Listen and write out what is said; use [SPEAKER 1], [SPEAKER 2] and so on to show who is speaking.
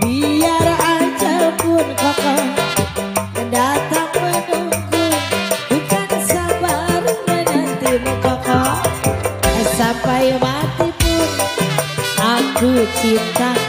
[SPEAKER 1] Biar aja pun kokoh datang menunggu, bukan sabar menantimu kokoh. Sampai mati pun aku cinta